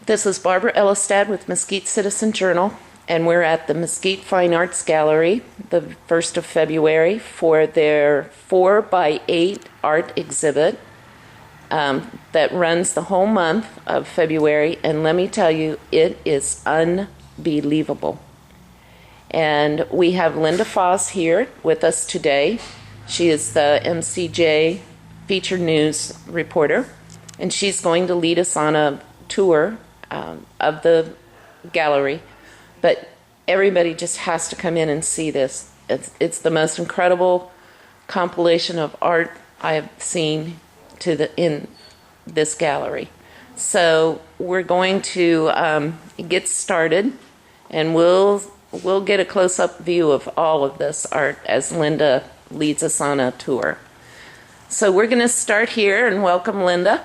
This is Barbara Ellistad with Mesquite Citizen Journal, and we're at the Mesquite Fine Arts Gallery the 1st of February for their 4x8 art exhibit that runs the whole month of February, and let me tell you, it is unbelievable. And we have Linda Foss here with us today. She is the MCJ featured news reporter, and she's going to lead us on a tour of the gallery. But everybody just has to come in and see this. It's the most incredible compilation of art I have seen in this gallery. So we're going to get started, and we'll get a close-up view of all of this art as Linda leads us on a tour. So we're going to start here and welcome Linda.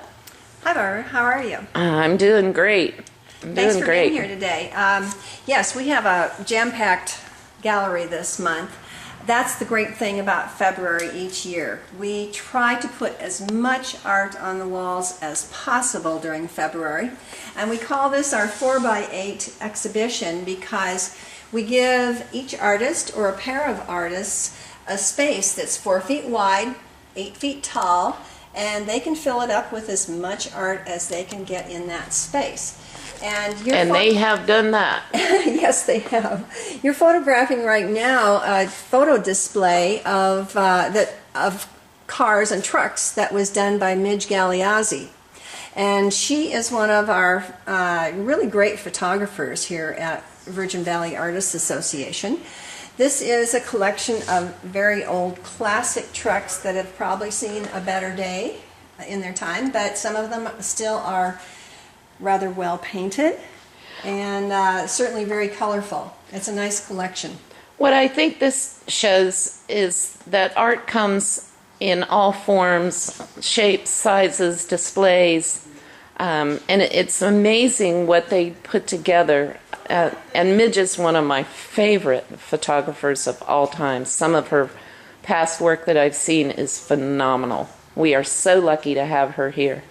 Hi, Barbara. How are you? I'm doing great. Thanks for being here today. Yes, we have a jam-packed gallery this month. That's the great thing about February each year. We try to put as much art on the walls as possible during February, and we call this our 4x8 exhibition because we give each artist or a pair of artists a space that's 4 feet wide, 8 feet tall, and they can fill it up with as much art as they can get in that space. And they have done that. Yes, they have. You're photographing right now a photo display of cars and trucks that was done by Midge Galeazzi. And she is one of our really great photographers here at Virgin Valley Artists Association. This is a collection of very old classic trucks that have probably seen a better day in their time, but some of them still are rather well painted and certainly very colorful. It's a nice collection. What I think this shows is that art comes in all forms, shapes, sizes, displays, and it's amazing what they put together. And Midge is one of my favorite photographers of all time. Some of her past work that I've seen is phenomenal. We are so lucky to have her here.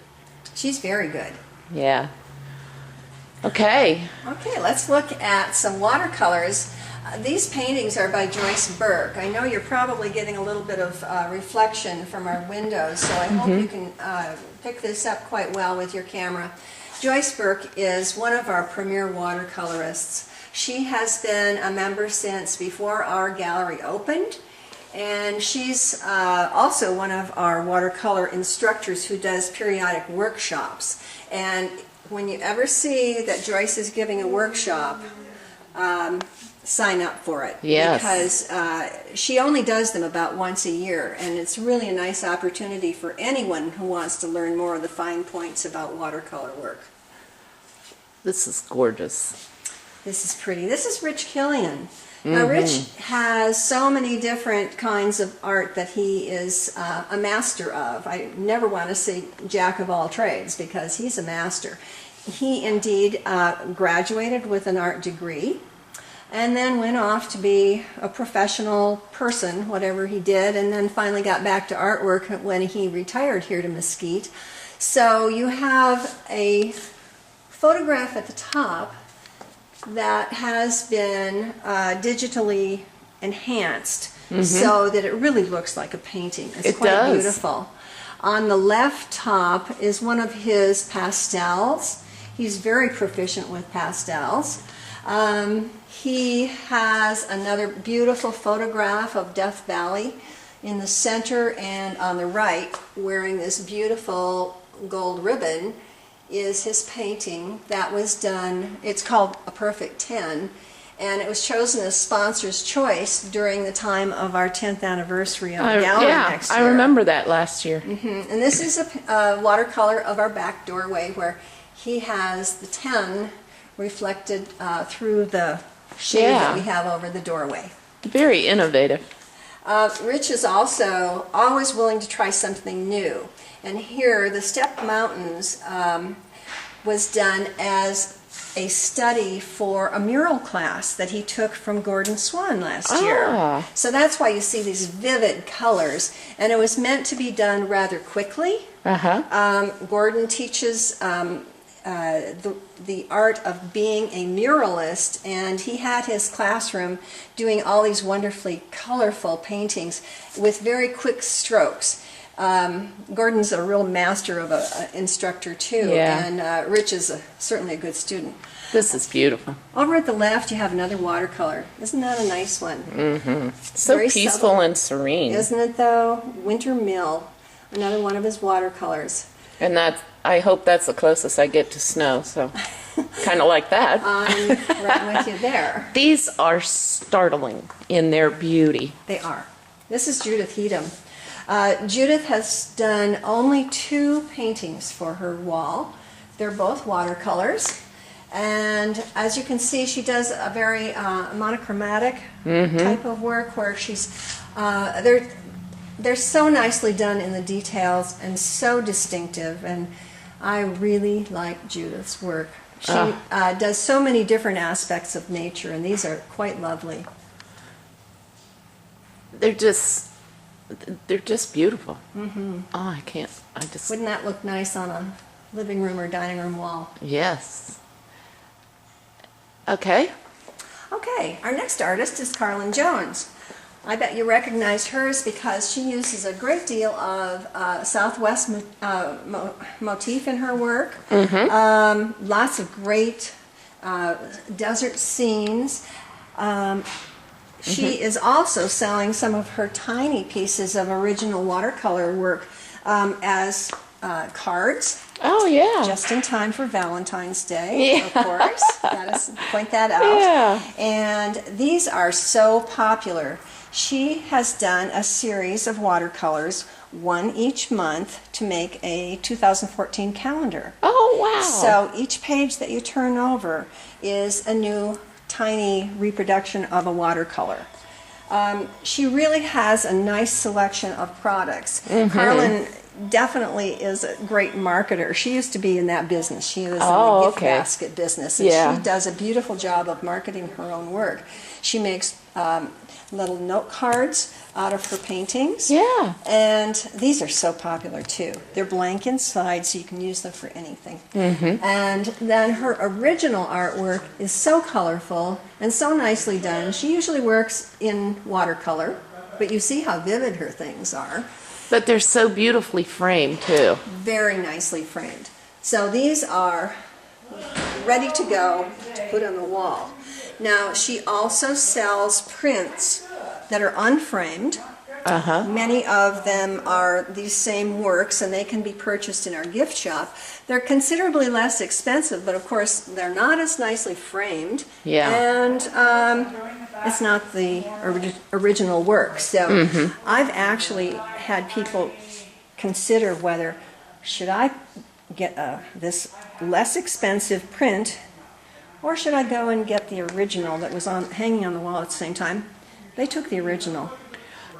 She's very good. Yeah. Okay, let's look at some watercolors. These paintings are by Joyce Burke. I know you're probably getting a little bit of reflection from our windows, so I hope you can pick this up quite well with your camera. Joyce Burke is one of our premier watercolorists. She has been a member since before our gallery opened, and she's also one of our watercolor instructors who does periodic workshops. And when you ever see that Joyce is giving a workshop, sign up for it. Yes. Because she only does them about once a year, and it's really a nice opportunity for anyone who wants to learn more of the fine points about watercolor work. This is gorgeous. This is pretty. This is Rich Killian. Now, Rich has so many different kinds of art that he is a master of. I never want to say jack of all trades because he's a master. He indeed graduated with an art degree and then went off to be a professional person, whatever he did, and then finally got back to artwork when he retired here to Mesquite. So you have a photograph at the top that has been digitally enhanced so that it really looks like a painting. It's quite beautiful. On the left top is one of his pastels. He's very proficient with pastels. He has another beautiful photograph of Death Valley in the center, and on the right, wearing this beautiful gold ribbon, is his painting that was done. It's called A Perfect 10, and it was chosen as Sponsor's Choice during the time of our 10th anniversary of the gallery next year. I remember that last year. And this is a watercolor of our back doorway where he has the 10 reflected through the shade that we have over the doorway. Very innovative. Rich is also always willing to try something new. And here, the Step Mountains was done as a study for a mural class that he took from Gordon Swan last year. So that's why you see these vivid colors. And it was meant to be done rather quickly. Gordon teaches the art of being a muralist, and he had his classroom doing all these wonderfully colorful paintings with very quick strokes. Gordon's a real master of an instructor too, Yeah. and Rich is certainly a good student. This is beautiful. Over at the left, you have another watercolor. Isn't that a nice one? Mm-hmm. So Very peaceful subtle. and serene. Isn't it though? Winter Mill, another one of his watercolors. And that, I hope that's the closest I get to snow, so kind of like that. I'm right with you there. These are startling in their beauty. They are. This is Judith Heedham. Judith has done only 2 paintings for her wall. They're both watercolors. And as you can see, she does a very monochromatic type of work where she's, they're so nicely done in the details and so distinctive. And I really like Judith's work. She does so many different aspects of nature, and these are quite lovely. They're just beautiful. Oh, I just... Wouldn't that look nice on a living room or dining room wall? Yes. Okay. Okay, our next artist is Carlin Jones. I bet you recognize hers because she uses a great deal of Southwest motif in her work. Lots of great desert scenes. She is also selling some of her tiny pieces of original watercolor work as cards. Oh, yeah. Just in time for Valentine's Day, Yeah. of course. Gotta point that out. Yeah. And these are so popular. She has done a series of watercolors, one each month, to make a 2014 calendar. Oh, wow. So each page that you turn over is a new tiny reproduction of a watercolor. She really has a nice selection of products. Carlin definitely is a great marketer. She used to be in that business. She was in the gift basket business, and she does a beautiful job of marketing her own work. She makes little note cards out of her paintings. Yeah. And these are so popular too. They're blank inside, so you can use them for anything. And then her original artwork is so colorful and so nicely done. She usually works in watercolor, but you see how vivid her things are. But they're so beautifully framed, too. Very nicely framed. So these are ready to go to put on the wall. Now, she also sells prints that are unframed. Many of them are these same works, and they can be purchased in our gift shop. They're considerably less expensive, but of course they're not as nicely framed. Yeah. And it's not the original work. So I've actually had people consider whether should I get this less expensive print, or should I go and get the original that was hanging on the wall at the same time? They took the original.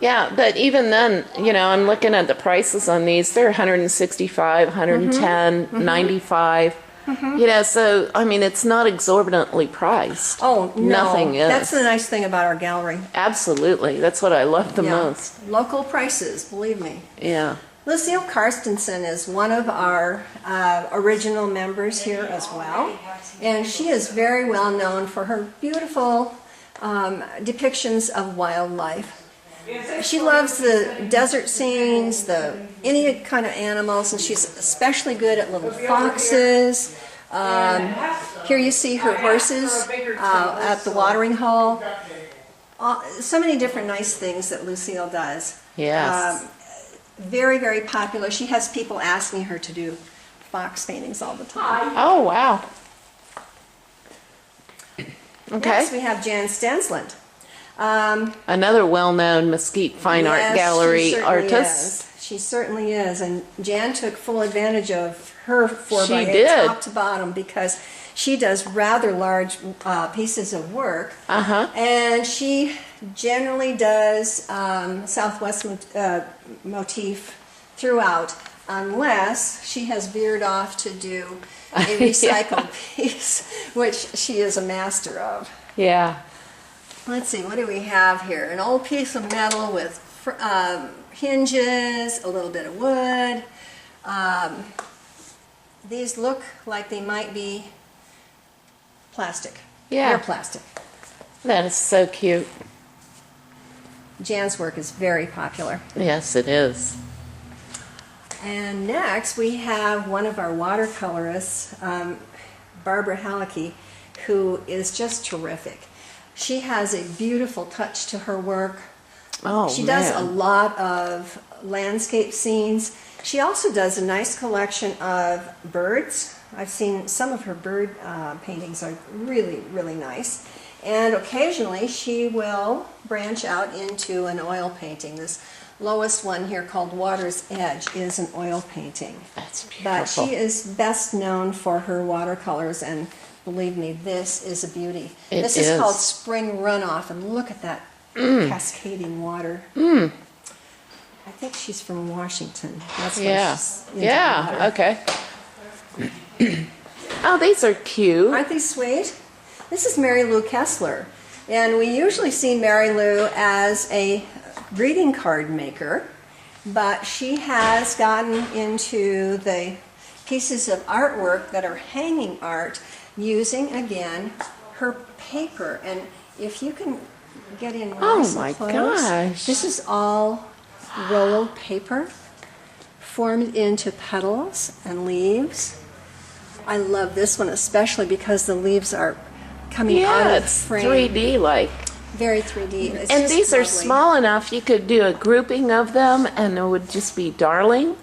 Yeah, but even then, you know, I'm looking at the prices on these. They're 165, 110, 95. You know, so, I mean, it's not exorbitantly priced. Oh, no. Nothing is. That's the nice thing about our gallery. Absolutely. That's what I love the Yeah. most. Local prices, believe me. Yeah. Lucille Karstensen is one of our original members here as well. And she is very well known for her beautiful depictions of wildlife. She loves the desert scenes, any kind of animals, and she's especially good at little foxes. Here you see her horses at the watering hole. So many different nice things that Lucille does. Yes. Very, very popular. She has people asking her to do fox paintings all the time. Oh, wow. Okay. Next we have Jan Stensland. Another well-known Mesquite Fine Art Gallery artist. She certainly is. And Jan took full advantage of her 4x8 She did. top to bottom because she does rather large pieces of work. And she generally does Southwest motif throughout, unless she has veered off to do a recycled piece, which she is a master of. Yeah. Let's see, what do we have here? An old piece of metal with hinges, a little bit of wood. these look like they might be plastic. Yeah. They're plastic. That is so cute. Jan's work is very popular. Yes, it is. And next we have one of our watercolorists, Barbara Hallecky, who is just terrific. She has a beautiful touch to her work. Oh, she does a man. lot of landscape scenes. She also does a nice collection of birds. I've seen some of her bird paintings are really, really nice. And occasionally she will branch out into an oil painting. This lowest one here called Water's Edge is an oil painting. That's beautiful. But she is best known for her watercolors, and believe me, this is a beauty. This is called Spring Runoff, and look at that cascading water. I think she's from Washington. That's why she's into water. Okay. Oh, these are cute. Aren't these sweet? This is Mary Lou Kessler, and we usually see Mary Lou as a greeting card maker, but she has gotten into the pieces of artwork that are hanging art using, again, her paper. And if you can get in nice and close, gosh. this is all rolled paper formed into petals and leaves. I love this one especially because the leaves are coming out of it's frame. 3D like. Very 3D. It's And just these are lovely. small enough you could do a grouping of them and it would just be darling.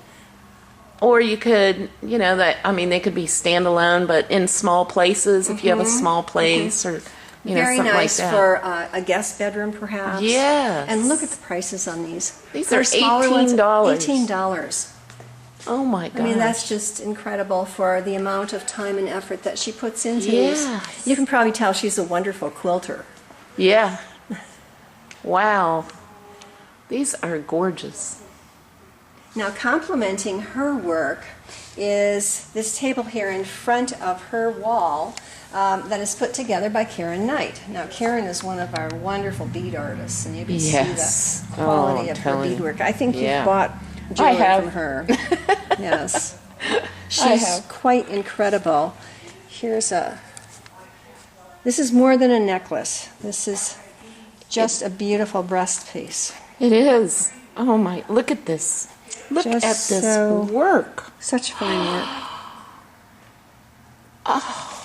Or you could, you know, they could be standalone, but in small places if you have a small place or, you know, Very something nice like that. for a guest bedroom, perhaps. Yes. And look at the prices on these. These For are smaller ones, $18. $18. Oh my gosh. I mean, that's just incredible for the amount of time and effort that she puts into Yes. these. You can probably tell she's a wonderful quilter. Yeah. Wow. These are gorgeous. Now, complementing her work is this table here in front of her wall that is put together by Karen Knight. Now, Karen is one of our wonderful bead artists, and you can Yes. see the quality Oh, of her telling you. beadwork. I think Yeah. you've bought jewelry have. from her. Yes. I She's have. quite incredible. This is more than a necklace. This is just a beautiful breast piece. It is. Oh my, look at this. Look Just at this so- work. Such fine work.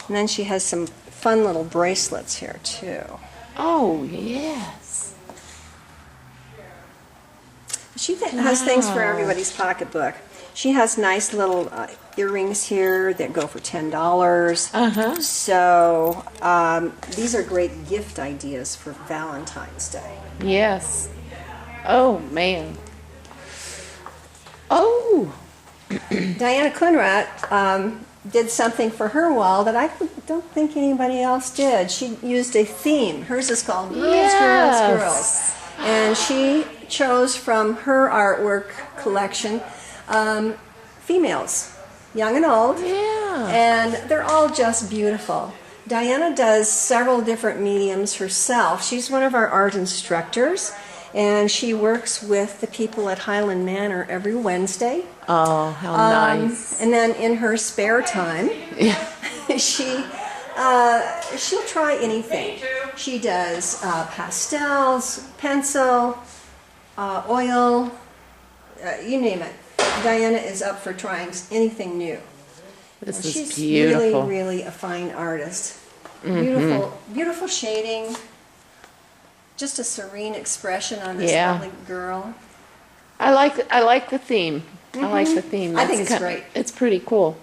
And then she has some fun little bracelets here too. Oh, yes. She has things for everybody's pocketbook. She has nice little earrings here that go for $10. Uh-huh. So these are great gift ideas for Valentine's Day. Yes. Oh, man. Oh. Diana Kunrat did something for her wall that I don't think anybody else did. She used a theme. Hers is called Girls, Yes. Girls, Girls. And she chose from her artwork collection females, young and old. Yeah. And they're all just beautiful. Diana does several different mediums herself. She's one of our art instructors, and she works with the people at Highland Manor every Wednesday. Oh, how nice. And then in her spare time, Yeah. she'll try anything. She does pastels, pencil, oil, you name it. Diana is up for trying anything new. This And is she's beautiful. really, really a fine artist. Beautiful, beautiful shading. Just a serene expression on this Yeah. lovely girl. I like the theme. I like the theme. I think That's it's great. It's pretty cool.